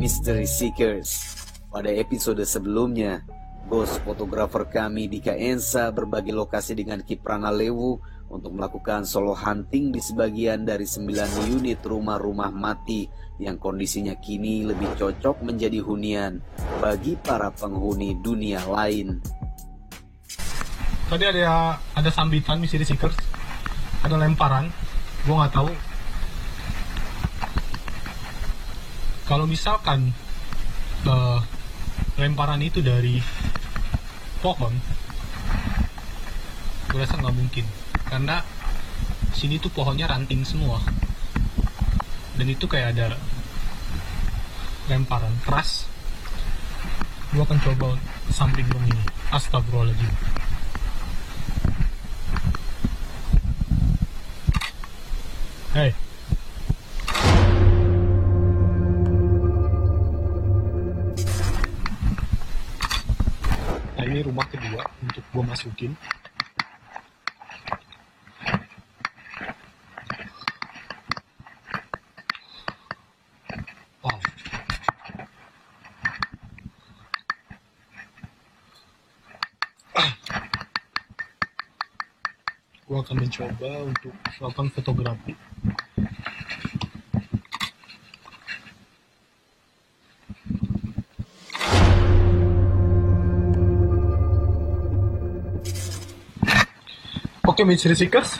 Mystery Seekers. Pada episode sebelumnya, bos fotografer kami Dika Ensa berbagi lokasi dengan Kiprana Lewu untuk melakukan solo hunting di sebagian dari 9 unit rumah-rumah mati yang kondisinya kini lebih cocok menjadi hunian bagi para penghuni dunia lain. Tadi ada sambitan Mystery Seekers, ada lemparan, gue nggak tahu. Kalau misalkan lemparan itu dari pohon, gue rasa nggak mungkin, karena sini tuh pohonnya ranting semua, dan itu kayak ada lemparan keras. Gue akan coba samping dong ini. Astagfirullahaladzim. Hey. Nah, ini rumah kedua untuk gue masukin. Wow. Gue akan mencoba untuk melakukan fotografi. Oke, Mystery Seekers,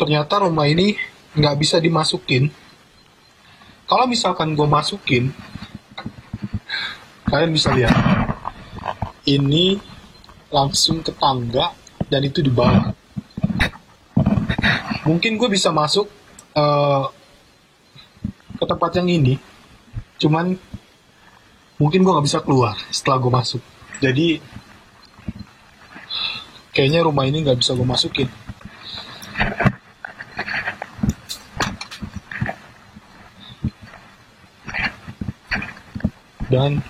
ternyata rumah ini nggak bisa dimasukin. Kalau misalkan gue masukin, kalian bisa lihat, ini langsung ke tangga dan itu di bawah. Mungkin gue bisa masuk ke tempat yang ini, cuman mungkin gue nggak bisa keluar setelah gue masuk. Jadi kayaknya rumah ini nggak bisa gue masukin. Dan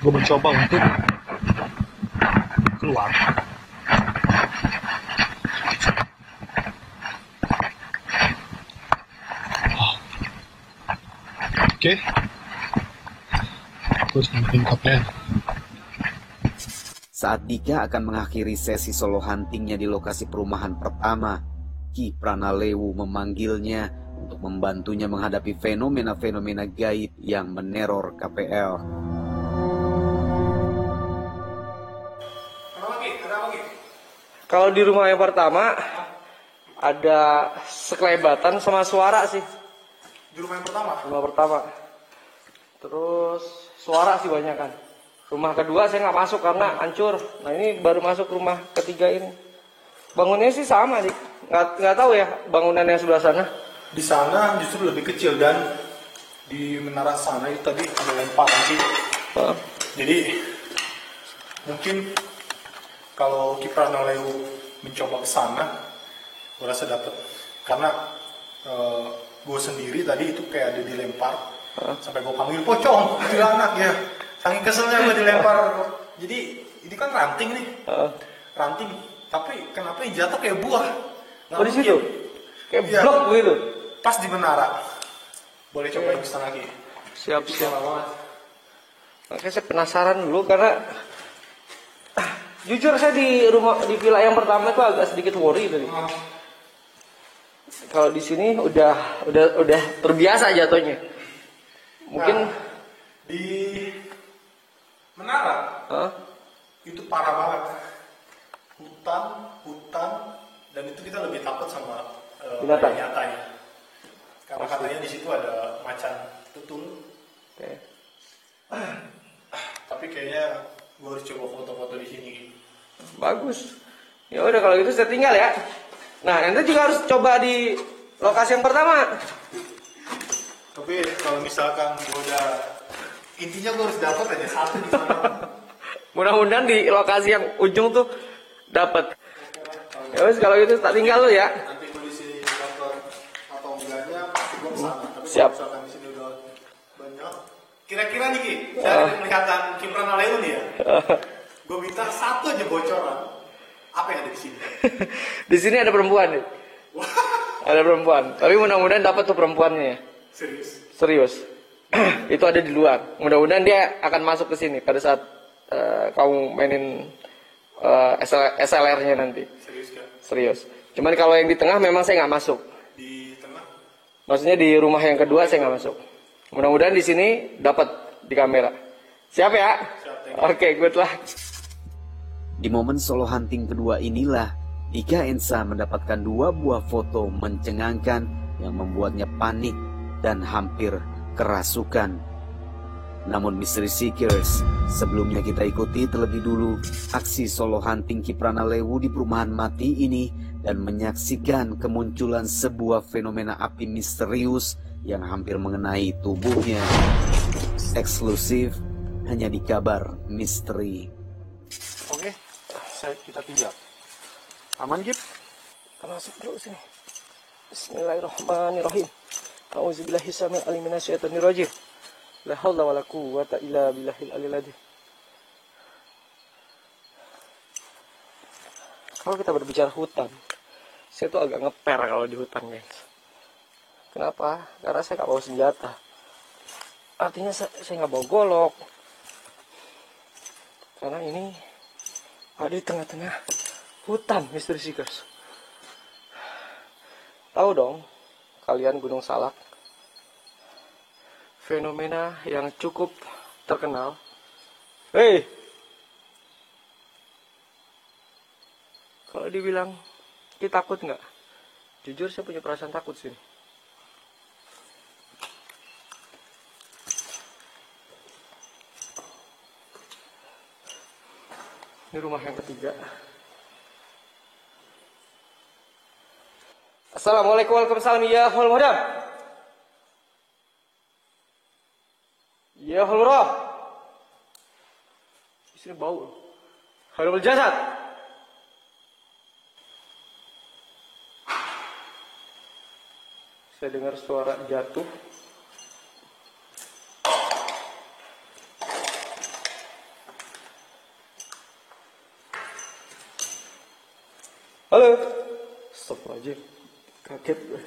gue mencoba untuk keluar. Oke. Terus mungkin KPN. Saat Dika akan mengakhiri sesi solo huntingnya di lokasi perumahan pertama, Kiprana Lewu memanggilnya untuk membantunya menghadapi fenomena-fenomena gaib yang meneror KPL. Kalau di rumah yang pertama ada sekelebatan sama suara sih. Di rumah yang pertama? Rumah pertama. Terus suara sih banyak kan. Rumah kedua saya nggak masuk karena hancur. Nah ini baru masuk rumah ketiga ini. Bangunnya sih sama sih. Nggak tahu ya bangunan yang sebelah sana. Di sana justru lebih kecil, dan di menara sana itu tadi ada lemparan sih. Jadi mungkin kalau Kiprana Lewu mencoba ke sana, gue rasa dapet. Karena gue sendiri tadi itu kayak ada dilempar, sampai gue panggil pocong, itu anak ya. Saking keselnya gue dilempar. Jadi ini kan ranting nih, ranting. Tapi kenapa yang jatuh kayak buah? Oh di situ? Kayak blok gitu? Pas di menara. Boleh coba ke sana lagi. Siap. Makanya saya penasaran dulu karena jujur saya di villa yang pertama itu agak sedikit worry tadi. Kalau di sini udah terbiasa jatuhnya. Mungkin di menara itu parah banget. Hutan, dan itu kita lebih takut sama binatang nyatanya. Karena katanya di situ ada macan tutul. Okay. Tapi kayaknya gue harus coba foto-foto di sini. Bagus. Ya udah kalau gitu saya tinggal ya. Nah, nanti juga harus coba di lokasi yang pertama. Tapi kalau misalkan gue udah, intinya gue harus dapat aja satu di sana. Mudah-mudahan di lokasi yang ujung tuh dapat. Ya wes kalau gitu tak tinggal lu ya. Nanti kondisi kantor atau enggaknya gue kesana. Tapi Siap. kalau misalkan di sini udah banyak, kira-kira nih Ki, saya kelihatan Kiprana Lewu nih ya. Gue minta satu aja bocoran. Apa yang ada di sini? Di sini ada perempuan nih. Ada perempuan. Tapi mudah-mudahan dapat tuh perempuannya. Serius. Itu ada di luar. Mudah-mudahan dia akan masuk ke sini pada saat kamu mainin SLR-nya nanti. Serius kan? Serius. Cuman kalau yang di tengah memang saya nggak masuk. Di tengah? Maksudnya di rumah yang kedua saya nggak masuk. Mudah-mudahan di sini dapat di kamera. Siap ya? Siap. Oke, good luck. Di momen solo hunting kedua inilah Dika Ensa mendapatkan 2 buah foto mencengangkan yang membuatnya panik dan hampir kerasukan. Namun Mystery Seekers, sebelumnya kita ikuti terlebih dulu aksi solo hunting Kiprana Lewu di perumahan mati ini dan menyaksikan kemunculan sebuah fenomena api misterius yang hampir mengenai tubuhnya. Eksklusif hanya di Kabar Misteri. Oke, kita tinggal. Aman, Gip? Kita masuk dulu sini. Bismillahirrahmanirrahim. A'udzubillahi samil alim minasyaitonir rajim. La haula wala quwwata illa billahil aliyil azim. Kalau kita berbicara hutan, saya tuh agak ngeper kalau di hutan, guys. Kenapa? Karena saya nggak bawa senjata. Artinya saya nggak bawa golok. Karena ini ada di tengah-tengah hutan, Mystery Seekers. Tahu dong, kalian Gunung Salak. Fenomena yang cukup terkenal. Hei! Kalau dibilang, kita takut nggak? Jujur saya punya perasaan takut sini. Ini rumah yang ketiga. Assalamualaikum warahmatullahi wabarakatuh. Ya hol madam. Ya hol roh. Di sini bau. Halul jasad. Saya dengar suara jatuh. Halo. Stop aja. Kaget gue.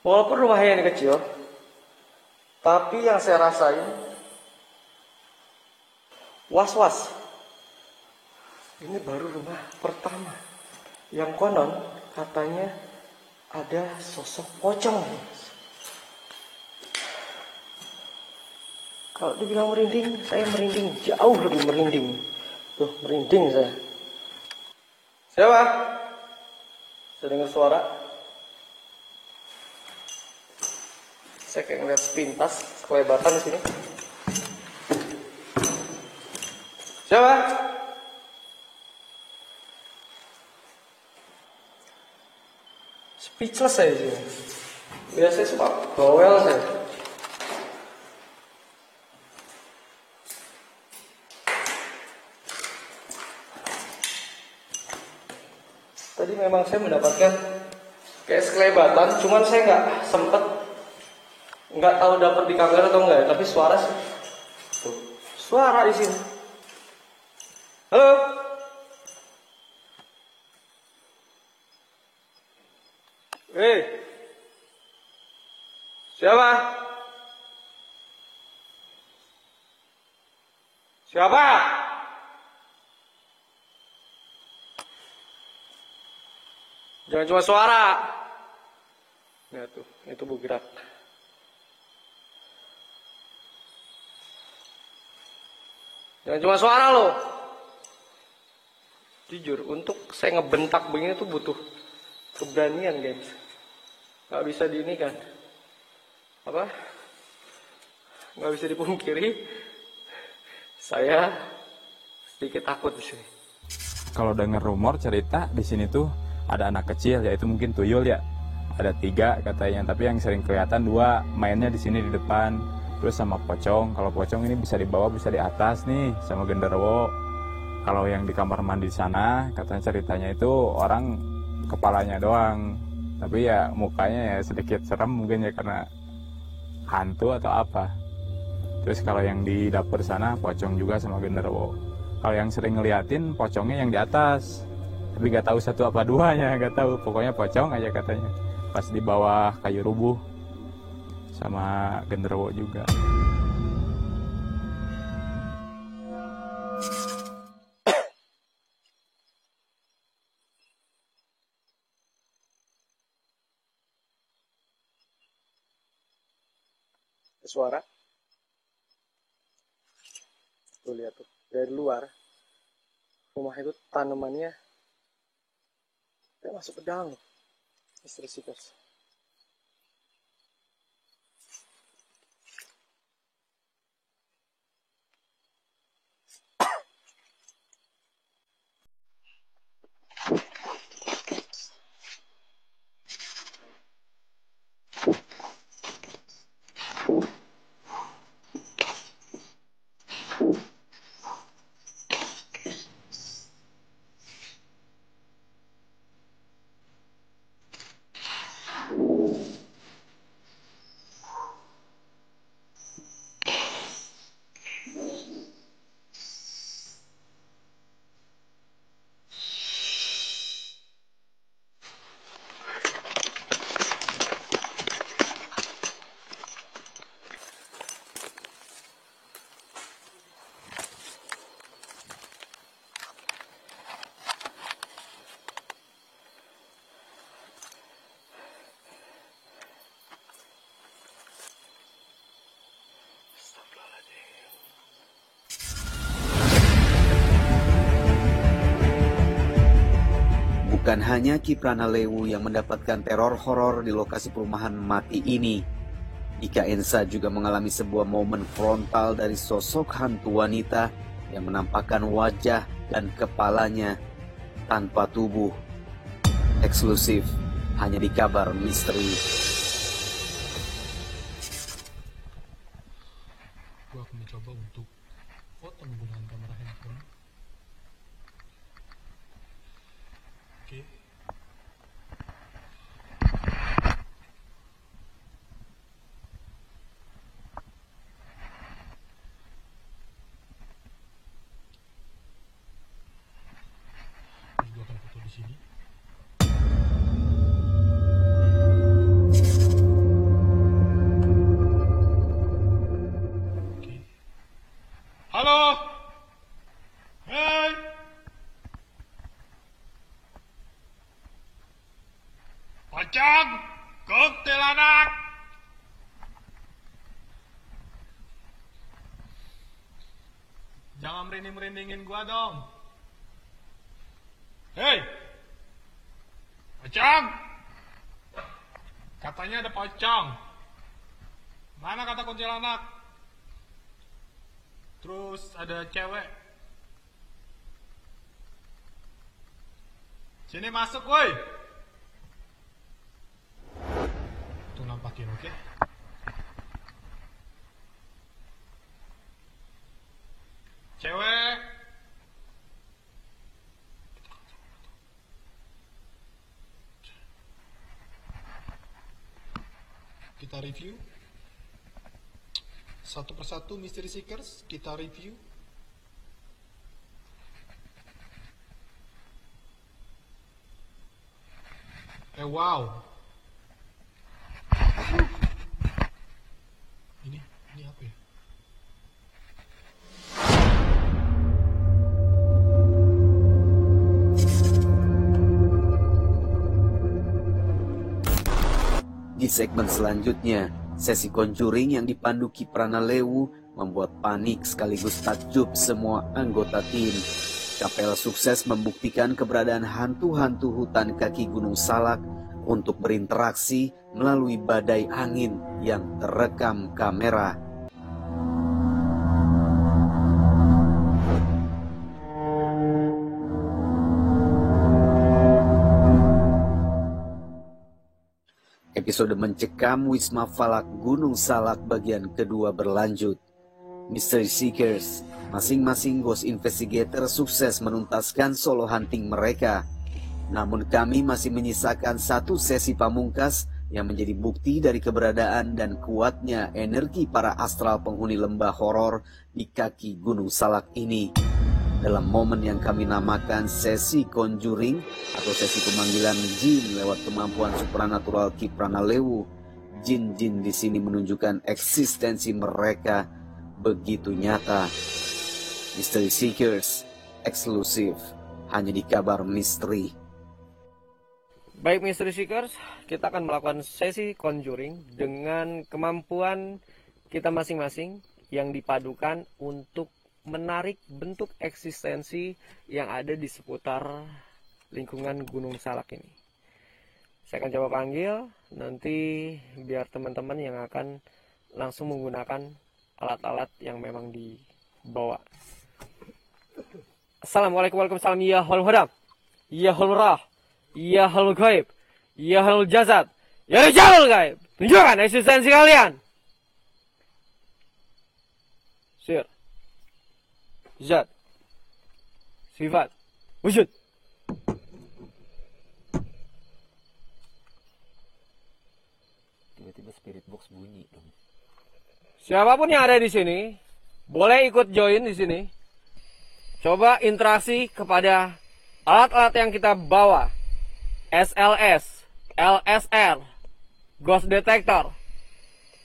Walaupun rumahnya ini kecil, tapi yang saya rasain was-was. Ini baru rumah pertama yang konon katanya ada sosok pocong. Kalau dibilang merinding, saya merinding jauh lebih merinding. Tuh, merinding saya. Siapa? Saya dengar suara. Saya kayak ngeliat sepintas kelebatan di sini. Siapa? Speechless saya di sini. Biasanya suka bawel saya. Tadi memang saya mendapatkan kayak sekelebatan, cuman saya nggak tahu dapat di kamera atau enggak, tapi suara sih. Tuh, suara di sini. Halo. Hei. Siapa? Siapa? Jangan cuma suara. Nah tuh, itu bergerak. Jangan cuma suara loh. Jujur, untuk saya ngebentak begini tuh butuh keberanian, guys. Gak bisa diinikan. Apa? Gak bisa dipungkiri. Saya sedikit takut di sini. Kalau dengar rumor cerita di sini tuh ada anak kecil, yaitu mungkin tuyul ya. Ada 3 katanya, tapi yang sering kelihatan 2 mainnya di sini di depan. Terus sama pocong. Kalau pocong ini bisa di bawah, bisa di atas nih, sama genderuwo. Kalau yang di kamar mandi sana, katanya ceritanya itu orang kepalanya doang, tapi ya mukanya ya sedikit serem mungkin ya karena hantu atau apa. Terus kalau yang di dapur sana pocong juga sama genderuwo. Kalau yang sering ngeliatin pocongnya yang di atas, tapi gak tahu satu apa duanya, gak tahu. Pokoknya pocong aja katanya. Pas di bawah kayu rubuh sama genderuwo juga. Suara tuh, lihat tuh dari luar rumah itu tanamannya kayak masuk ke dalam loh. Mystery Seekers. Bukan hanya Kiprana Lewu yang mendapatkan teror horor di lokasi perumahan mati ini. Ika Ensa juga mengalami sebuah momen frontal dari sosok hantu wanita yang menampakkan wajah dan kepalanya tanpa tubuh. Eksklusif hanya di Kabar Misteri. Gua akan mencoba untuk foto menggunakan kamera handphone. Oke. Terus gua akan foto di sini. Oke. Halo. Hey. Pocong, kuntilanak. Jangan merinding-merindingin gua dong. Hei, pocong. Katanya ada pocong. Mana kata kuntilanak? Terus ada cewek. Sini masuk, woi. Tuh nampakin, oke? Cewek. Kita review. Satu persatu Mystery Seekers, kita review. Wow. Ini apa ya? Di segmen selanjutnya, sesi conjuring yang dipandu Kiprana Lewu membuat panik sekaligus takjub semua anggota tim. Kapel sukses membuktikan keberadaan hantu-hantu hutan kaki Gunung Salak untuk berinteraksi melalui badai angin yang terekam kamera. Episode mencekam Wisma Falak Gunung Salak bagian kedua berlanjut. Mystery Seekers, Masing-masing Ghost Investigator sukses menuntaskan solo hunting mereka. Namun kami masih menyisakan satu sesi pamungkas yang menjadi bukti dari keberadaan dan kuatnya energi para astral penghuni lembah horor di kaki Gunung Salak ini. Dalam momen yang kami namakan sesi conjuring atau sesi pemanggilan jin lewat kemampuan supranatural Ki Pranalewu, jin-jin di sini menunjukkan eksistensi mereka begitu nyata. Mystery Seekers, eksklusif, hanya di Kabar Misteri. Baik Mystery Seekers, kita akan melakukan sesi conjuring dengan kemampuan kita masing-masing yang dipadukan untuk menarik bentuk eksistensi yang ada di seputar lingkungan Gunung Salak ini. Saya akan coba panggil, nanti biar teman-teman yang akan langsung menggunakan alat-alat yang memang dibawa. Assalamualaikum warahmatullahi wabarakatuh. Ya hal hadam, ya hal rah, ya hal gaib, ya hal jasad, ya jalul gaib. Tunjukkan eksistensi kalian. Sir, zat, sifat, wujud. Tiba-tiba spirit box bunyi dong. Siapapun yang ada di sini boleh ikut join di sini. Coba interaksi kepada alat-alat yang kita bawa. SLS, LSR, Ghost Detector,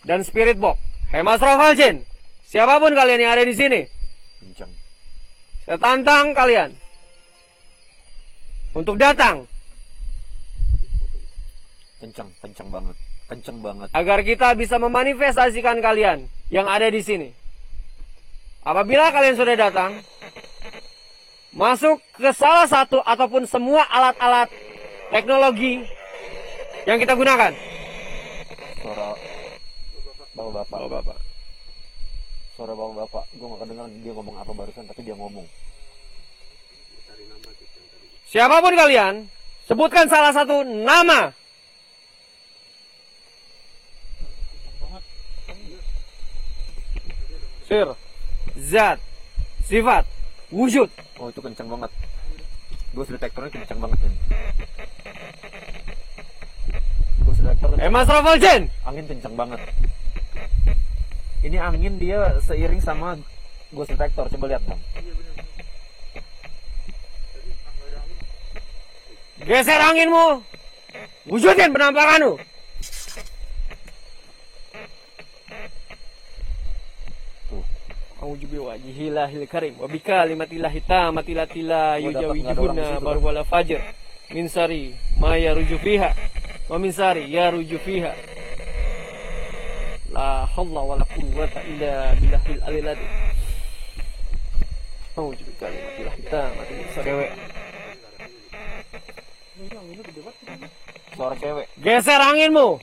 dan Spirit Box. Hemas Rovalcin. Siapapun kalian yang ada di sini, saya tantang kalian untuk datang. Kencang banget. Kenceng banget. Agar kita bisa memanifestasikan kalian yang ada di sini. Apabila kalian sudah datang, masuk ke salah satu ataupun semua alat-alat teknologi yang kita gunakan. Suara bapak-bapak. Bapak. Suara bapak-bapak. Gue gak kedengeran dia ngomong apa barusan, tapi dia ngomong. Siapapun kalian, sebutkan salah satu nama. Sir, zat, sifat, wujud. Oh, itu kencang banget. Ghost Detectornya kencang banget kan. Ghost Detector Mas Ravaljen. angin kencang banget. Ini angin dia seiring sama Ghost Detector. Coba lihat bang. Geser anginmu. Wujudin penampakanmu. A'udzu biwajhillahil karim wa bikalimatillahi tammati la yujawijuhuna barwala fajr min sari ma yaruju fiha wa min sari yaruju fiha la haula wala quwwata illa billahil aliyil azim. A'udzu bikalimatillahi tammati min sari. Suara cewek. Geser anginmu.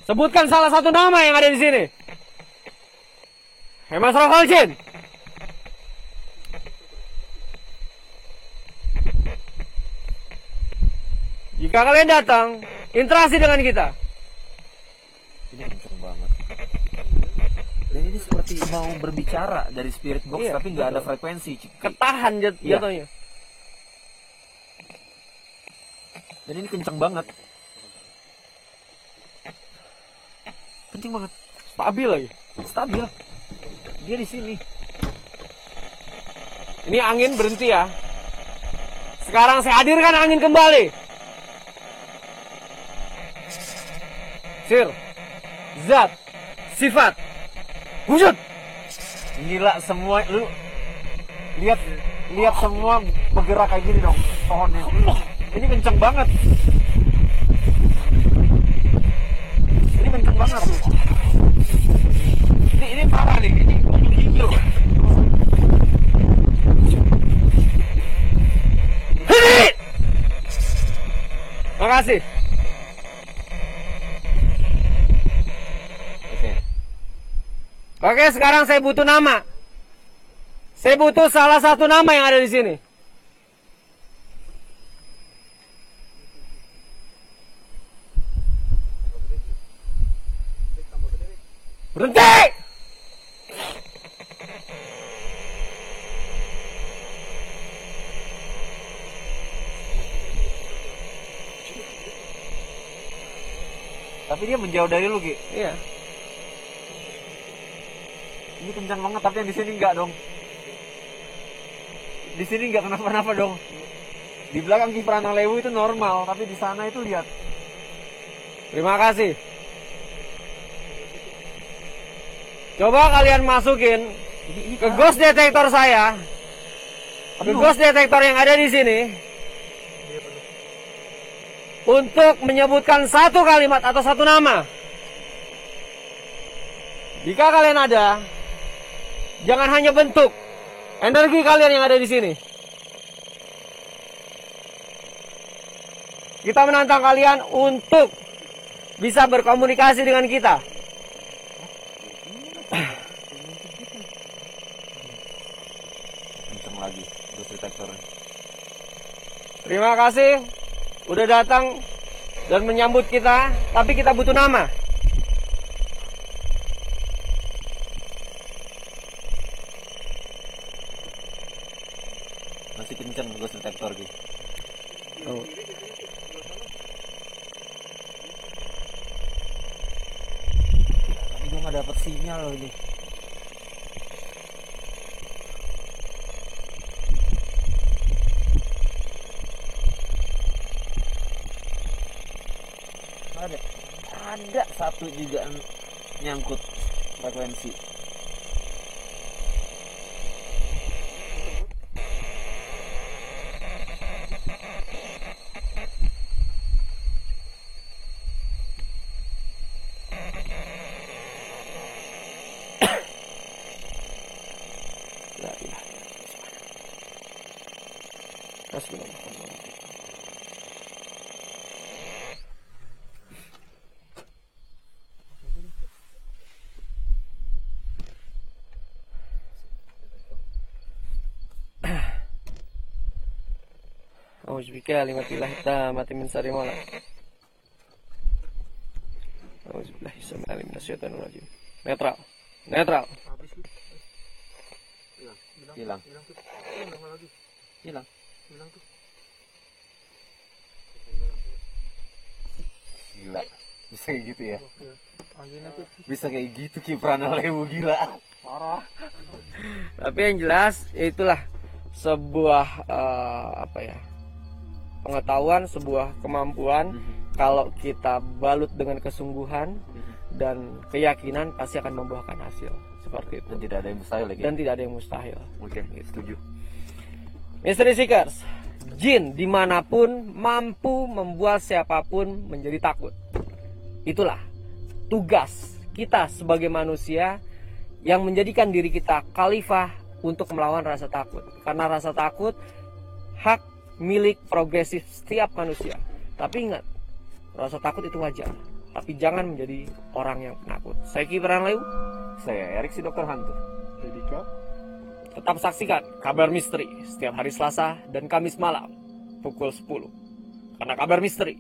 Sebutkan salah satu nama yang ada di sini. Hemas Rovalcin. Jika kalian datang, interaksi dengan kita. Ini kencang banget. Dan ini seperti mau berbicara dari spirit box, Iya, tapi nggak ada betul. frekuensi. Ketahan jatuhnya. Dan ini kencang banget. Kencang banget. Stabil lagi. Stabil. Dia di sini. Ini angin berhenti ya. Sekarang saya hadirkan angin kembali. Sir, zat, sifat, wujud. Gila semua lu lihat semua bergerak kayak gini dong pohonnya. Ini kenceng banget. Ini kenceng banget. Ini parah nih. Ini gitu. Makasih. Oke, sekarang saya butuh nama. Saya butuh salah satu nama yang ada di sini. Berhenti! Tapi dia menjauh dari lu, Ki. Iya. Ini kencang banget, tapi yang di sini enggak dong. Di sini enggak kenapa-napa dong. Di belakang Ki Pranalewu itu normal, tapi di sana itu lihat. Terima kasih. Coba kalian masukin ke ghost detector saya, ke ghost detector yang ada di sini, untuk menyebutkan satu kalimat atau satu nama. Jika kalian ada, jangan hanya bentuk, energi kalian yang ada di sini. Kita menantang kalian untuk bisa berkomunikasi dengan kita. Kencang lagi, ghost detector. Terima kasih udah datang dan menyambut kita, tapi kita butuh nama. Masih kencang ghost detector, Ki. Oh. Tapi gue nggak dapet sinyal loh ini. Ada satu juga nyangkut frekuensi. Auzubillahi kalimatillah tammati min syarri ma khalaq. Auzubillahi samil minasyaitonir rajim. Netral. Netral. Hilang. Hilang. Gila. Bisa kayak gitu ya? Bisa kayak gitu Ki Pranalewu, gila. Parah. Tapi yang jelas itulah sebuah pengetahuan, sebuah kemampuan. Kalau kita balut dengan kesungguhan dan keyakinan, pasti akan membuahkan hasil seperti itu. Dan tidak ada yang mustahil lagi. Dan tidak ada yang mustahil. Oke, setuju. Mystery Seekers, jin dimanapun mampu membuat siapapun menjadi takut. Itulah tugas kita sebagai manusia yang menjadikan diri kita khalifah untuk melawan rasa takut. Karena rasa takut hak milik progresif setiap manusia. Tapi ingat, rasa takut itu wajar, tapi jangan menjadi orang yang penakut. Saya Ki Pranalewu. Saya Erik si Dokter Hantu. Tetap saksikan Kabar Misteri setiap hari Selasa dan Kamis malam pukul 10. Karena Kabar Misteri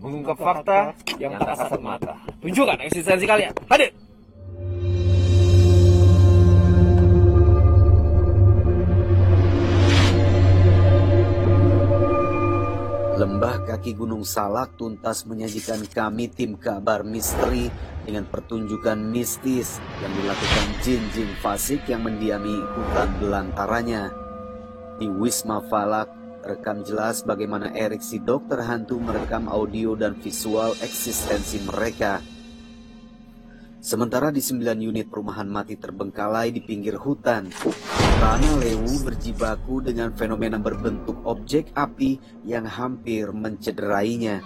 Mengungkap fakta yang tak kasat mata. Tunjukkan eksistensi kalian. Hadir. Lembah kaki Gunung Salak tuntas menyajikan kami tim Kabar Misteri dengan pertunjukan mistis yang dilakukan jin-jin fasik yang mendiami hutan belantaranya. Di Wisma Falak, rekam jelas bagaimana Erik si Dokter Hantu merekam audio dan visual eksistensi mereka. Sementara di 9 unit perumahan mati terbengkalai di pinggir hutan, Pranalewu berjibaku dengan fenomena berbentuk objek api yang hampir mencederainya.